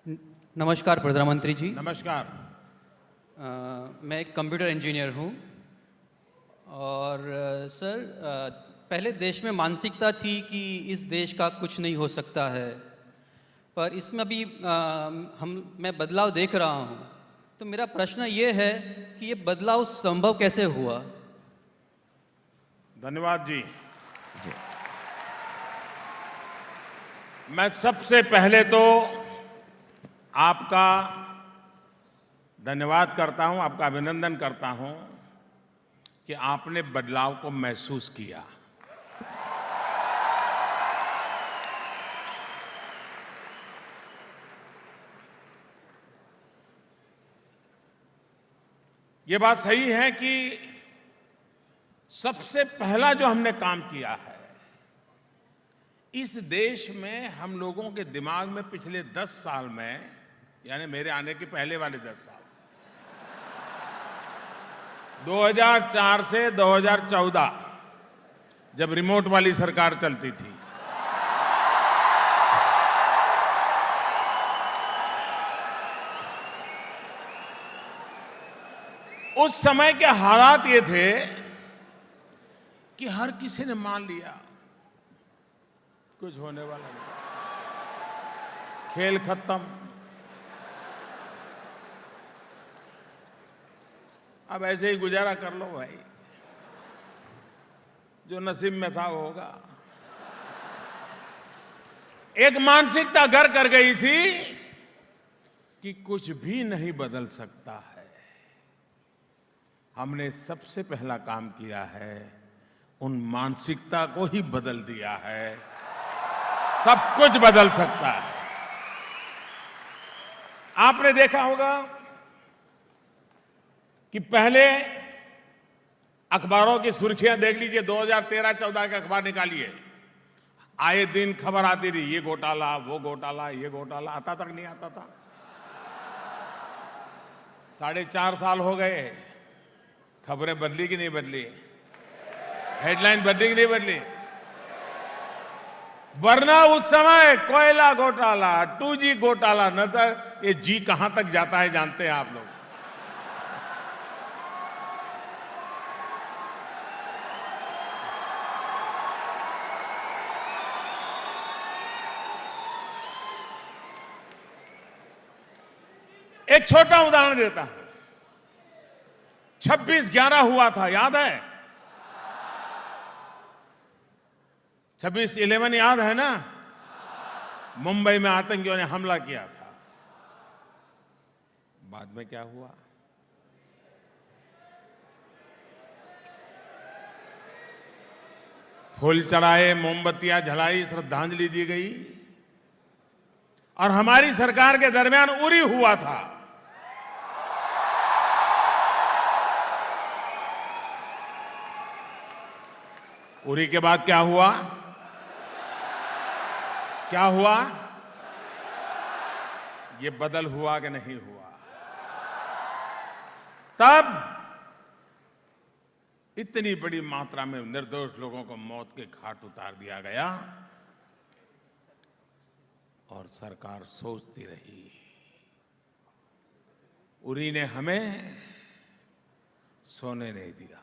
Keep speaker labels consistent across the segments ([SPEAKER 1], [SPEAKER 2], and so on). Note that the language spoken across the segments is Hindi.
[SPEAKER 1] न- नमस्कार प्रधानमंत्री जी।
[SPEAKER 2] नमस्कार।
[SPEAKER 1] मैं एक कंप्यूटर इंजीनियर हूँ और सर, पहले देश में मानसिकता थी कि इस देश का कुछ नहीं हो सकता है, पर इसमें अभी मैं बदलाव देख रहा हूँ। तो मेरा प्रश्न ये है कि ये बदलाव संभव कैसे हुआ?
[SPEAKER 2] धन्यवाद जी।
[SPEAKER 3] जी।
[SPEAKER 2] मैं सबसे पहले तो आपका धन्यवाद करता हूं, आपका अभिनंदन करता हूं कि आपने बदलाव को महसूस किया। ये बात सही है कि सबसे पहला जो हमने काम किया है, इस देश में हम लोगों के दिमाग में पिछले 10 साल में, यानी मेरे आने के पहले वाले 10 साल, 2004 से 2014, जब रिमोट वाली सरकार चलती थी, उस समय के हालात ये थे कि हर किसी ने मान लिया कुछ होने वाला नहीं, खेल खत्म। अब ऐसे ही गुजारा कर लो भाई, जो नसीब में था वो होगा। एक मानसिकता घर कर गई थी कि कुछ भी नहीं बदल सकता है। हमने सबसे पहला काम किया है, उन मानसिकता को ही बदल दिया है। सब कुछ बदल सकता है। आपने देखा होगा कि पहले अखबारों की सुर्खियां देख लीजिए, 2013-14 के अखबार निकालिए, आए दिन खबर आती रही, ये घोटाला, वो घोटाला, ये घोटाला, आता तक नहीं आता था। 4.5 साल हो गए, खबरें बदली कि नहीं बदली? हेडलाइन बदली कि नहीं बदली? वरना उस समय कोयला घोटाला, 2G घोटाला, न तो ये जी कहां तक जाता है जानते हैं आप लोग। एक छोटा उदाहरण देता हूं। 26/11 हुआ था, याद है? 26/11 याद है ना? मुंबई में आतंकियों ने हमला किया था। बाद में क्या हुआ? फूल चढ़ाए, मोमबत्तियां जलाई, श्रद्धांजलि दी गई, और हमारी सरकार के दरमियान उरी हुआ था। उरी के बाद क्या हुआ? क्या हुआ? ये बदल हुआ कि नहीं हुआ? तब इतनी बड़ी मात्रा में निर्दोष लोगों को मौत के घाट उतार दिया गया और सरकार सोचती रही। उरी ने हमें सोने नहीं दिया।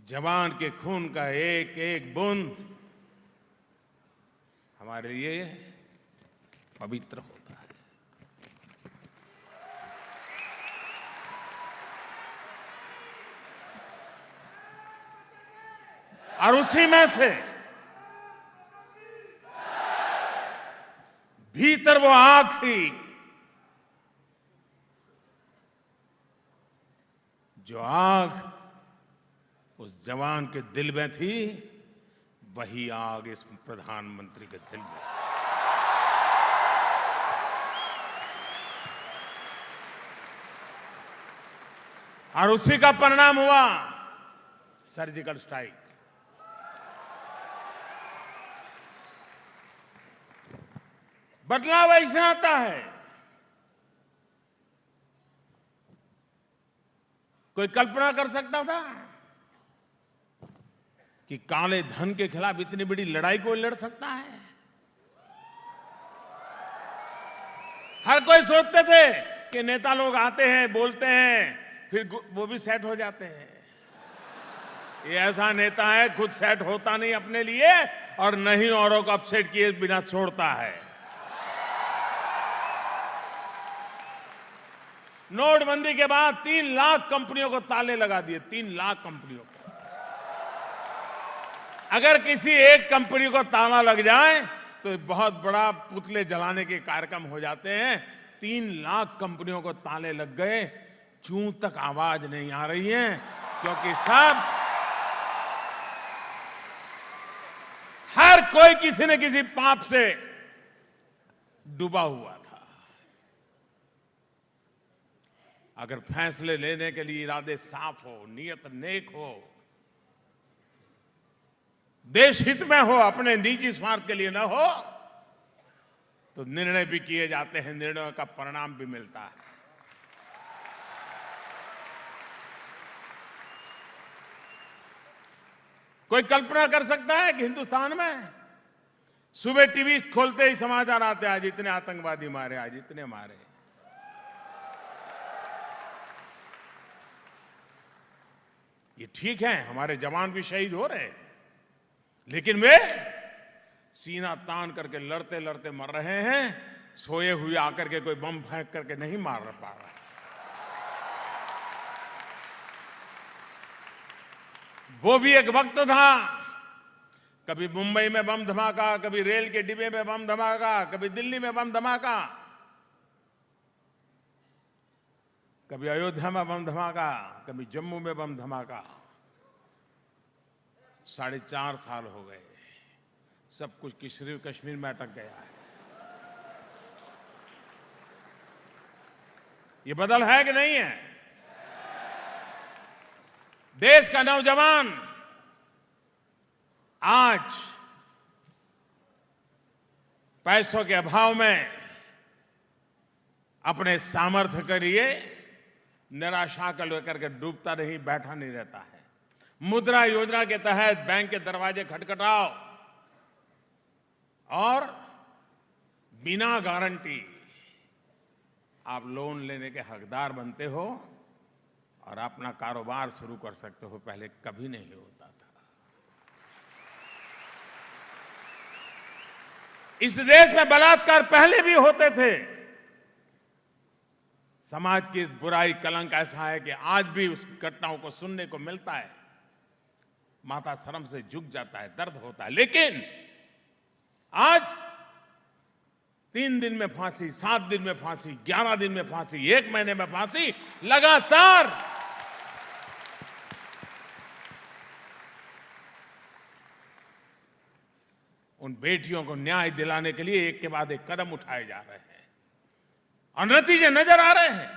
[SPEAKER 2] जवान के खून का एक एक बूंद हमारे लिए पवित्र होता है। और उसी में से भीतर वो आग थी जो आग उस जवान के दिल में थी, वही आग इस प्रधानमंत्री के दिल में। और उसी का परिणाम हुआ सर्जिकल स्ट्राइक। बदलाव ऐसे आता है कोई कल्पना कर सकता था कि काले धन के खिलाफ इतनी बड़ी लड़ाई कोई लड़ सकता है? हर कोई सोचते थे कि नेता लोग आते हैं, बोलते हैं, फिर वो भी सेट हो जाते हैं। ये ऐसा नेता है, खुद सेट होता नहीं अपने लिए और नहीं औरों को अपसेट किए बिना छोड़ता है। नोटबंदी के बाद 3 लाख कंपनियों को ताले लगा दिए, 3 लाख कंपनियों को। अगर किसी एक कंपनी को ताला लग जाए तो बहुत बड़ा पुतले जलाने के कार्यक्रम हो जाते हैं। 3 लाख कंपनियों को ताले लग गए, चूं तक आवाज नहीं आ रही है, क्योंकि हर कोई किसी न किसी पाप से डूबा हुआ था। अगर फैसले लेने के लिए इरादे साफ हो, नियत नेक हो, देश हित में हो, अपने निजी स्वार्थ के लिए न हो, तो निर्णय भी किए जाते हैं, निर्णयों का परिणाम भी मिलता है। कोई कल्पना कर सकता है कि हिंदुस्तान में सुबह टीवी खोलते ही समाचार आते, आज इतने आतंकवादी मारे, आज इतने मारे। ये ठीक है, हमारे जवान भी शहीद हो रहे हैं, लेकिन वे सीना तान करके लड़ते लड़ते मर रहे हैं, सोए हुए आकर के कोई बम फेंक करके नहीं मार पा रहा। वो भी एक वक्त था, कभी मुंबई में बम धमाका, कभी रेल के डिब्बे में बम धमाका, कभी दिल्ली में बम धमाका, कभी अयोध्या में बम धमाका, कभी जम्मू में बम धमाका। 4.5 साल हो गए, सब कुछ कश्मीर में अटक गया है। ये बदल है कि नहीं है? देश का नौजवान आज पैसों के अभाव में अपने सामर्थ्य के लिए निराशा को लेकर के डूबता नहीं, बैठा नहीं रहता है। मुद्रा योजना के तहत बैंक के दरवाजे खटखटाओ और बिना गारंटी आप लोन लेने के हकदार बनते हो और अपना कारोबार शुरू कर सकते हो। पहले कभी नहीं होता था। इस देश में बलात्कार पहले भी होते थे। समाज की इस बुराई कलंक ऐसा है कि आज भी उस घटनाओं को सुनने को मिलता है, माथा शर्म से झुक जाता है, दर्द होता है। लेकिन आज 3 दिन में फांसी, 7 दिन में फांसी, 11 दिन में फांसी, 1 महीने में फांसी, लगातार उन बेटियों को न्याय दिलाने के लिए एक के बाद एक कदम उठाए जा रहे हैं और नतीजे नजर आ रहे हैं।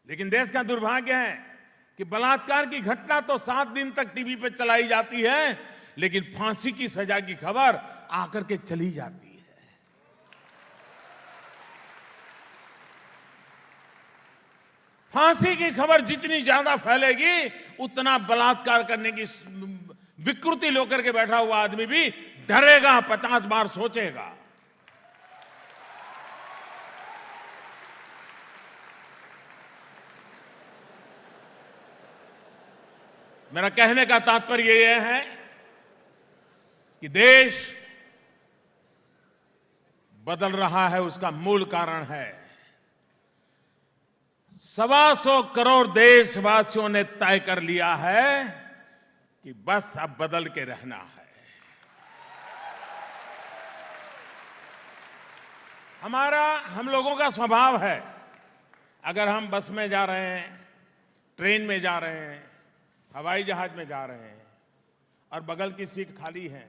[SPEAKER 2] लेकिन देश का दुर्भाग्य है कि बलात्कार की घटना तो 7 दिन तक टीवी पर चलाई जाती है, लेकिन फांसी की सजा की खबर आकर के चली जाती है। फांसी की खबर जितनी ज्यादा फैलेगी, उतना बलात्कार करने की विकृति लेकर के बैठा हुआ आदमी भी डरेगा, 50 बार सोचेगा। मेरा कहने का तात्पर्य यह है कि देश बदल रहा है, उसका मूल कारण है 125 करोड़ देशवासियों ने तय कर लिया है कि बस अब बदल के रहना है। हम लोगों का स्वभाव है, अगर हम बस में जा रहे हैं, ट्रेन में जा रहे हैं, हवाई जहाज में जा रहे हैं और बगल की सीट खाली है,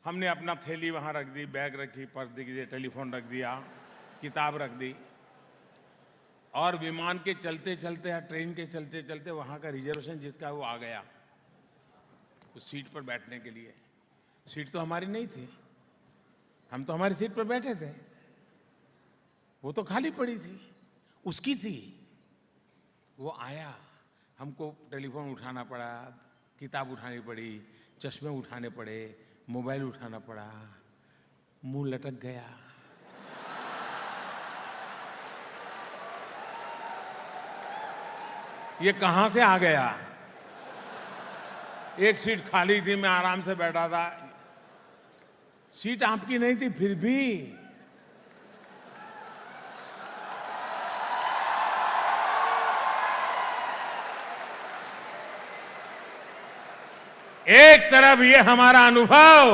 [SPEAKER 2] हमने अपना थैली वहां रख दी, बैग रखी, पर्स रख दी, टेलीफोन रख दिया, किताब रख दी और विमान के चलते चलते या ट्रेन के चलते चलते वहां का रिजर्वेशन जिसका वो आ गया उस सीट पर बैठने के लिए। सीट तो हमारी नहीं थी, हम तो हमारी सीट पर बैठे थे, वो तो खाली पड़ी थी, उसकी थी। वो आया, हमको टेलीफोन उठाना पड़ा, किताब उठानी पड़ी, चश्मे उठाने पड़े, मोबाइल उठाना पड़ा, मुंह लटक गया। ये कहां से आ गया? एक सीट खाली थी, मैं आराम से बैठा था। सीट आपकी नहीं थी, फिर भी एक तरफ ये हमारा अनुभव,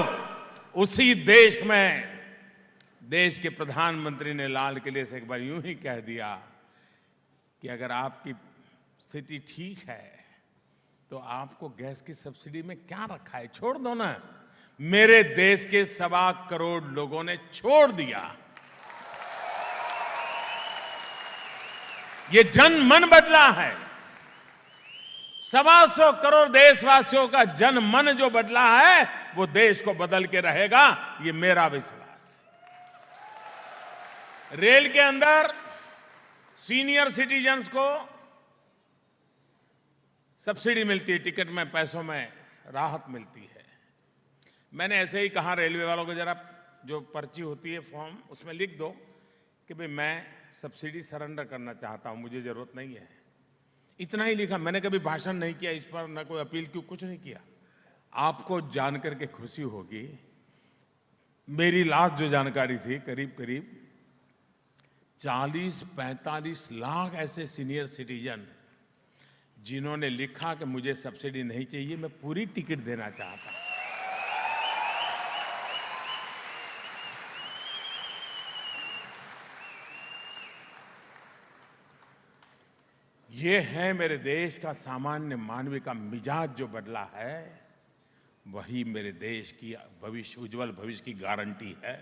[SPEAKER 2] उसी देश में देश के प्रधानमंत्री ने लाल किले से एक बार यूं ही कह दिया कि अगर आपकी स्थिति ठीक है तो आपको गैस की सब्सिडी में क्या रखा है, छोड़ दो ना। मेरे देश के 1.25 करोड़ लोगों ने छोड़ दिया। ये जन मन बदला है। 125 करोड़ देशवासियों का जन मन जो बदला है, वो देश को बदल के रहेगा, ये मेरा विश्वास है। रेल के अंदर सीनियर सिटीजन्स को सब्सिडी मिलती है, टिकट में, पैसों में राहत मिलती है। मैंने ऐसे ही कहा रेलवे वालों को, जरा जो पर्ची होती है फॉर्म, उसमें लिख दो कि भाई मैं सब्सिडी सरेंडर करना चाहता हूं, मुझे जरूरत नहीं है। इतना ही लिखा। मैंने कभी भाषण नहीं किया इस पर, न कोई अपील की, कुछ नहीं किया। आपको जानकर के खुशी होगी, मेरी लास्ट जो जानकारी थी, करीब करीब 40-45 लाख ऐसे सीनियर सिटीजन जिन्होंने लिखा कि मुझे सब्सिडी नहीं चाहिए, मैं पूरी टिकट देना चाहता हूं। ये है मेरे देश का सामान्य मानवीय का मिजाज जो बदला है, वही मेरे देश की भविष्य, उज्जवल भविष्य की गारंटी है।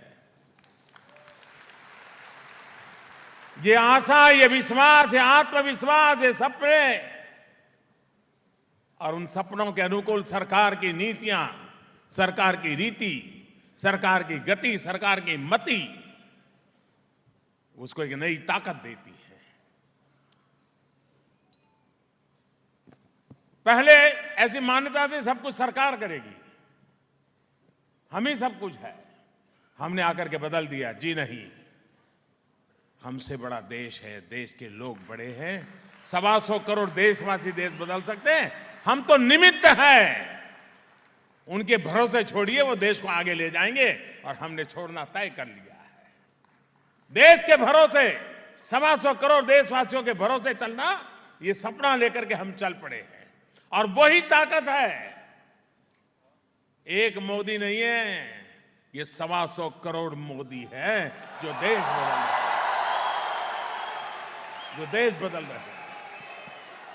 [SPEAKER 2] ये आशा, ये विश्वास, ये आत्मविश्वास, ये सपने, और उन सपनों के अनुकूल सरकार की नीतियां, सरकार की रीति, सरकार की गति, सरकार की मति उसको एक नई ताकत देती है। पहले ऐसी मान्यता थी सब कुछ सरकार करेगी, हम ही सब कुछ है। हमने आकर के बदल दिया, जी नहीं, हमसे बड़ा देश है, देश के लोग बड़े हैं। 125 करोड़ देशवासी देश बदल सकते हैं, हम तो निमित्त हैं। उनके भरोसे छोड़िए, वो देश को आगे ले जाएंगे, और हमने छोड़ना तय कर लिया है। देश के भरोसे, 125 करोड़ देशवासियों के भरोसे चलना, ये सपना लेकर के हम चल पड़े हैं। और वही ताकत है, एक मोदी नहीं है, ये 125 करोड़ मोदी है जो देश बदल रहे हैं, जो देश बदल रहे हैं।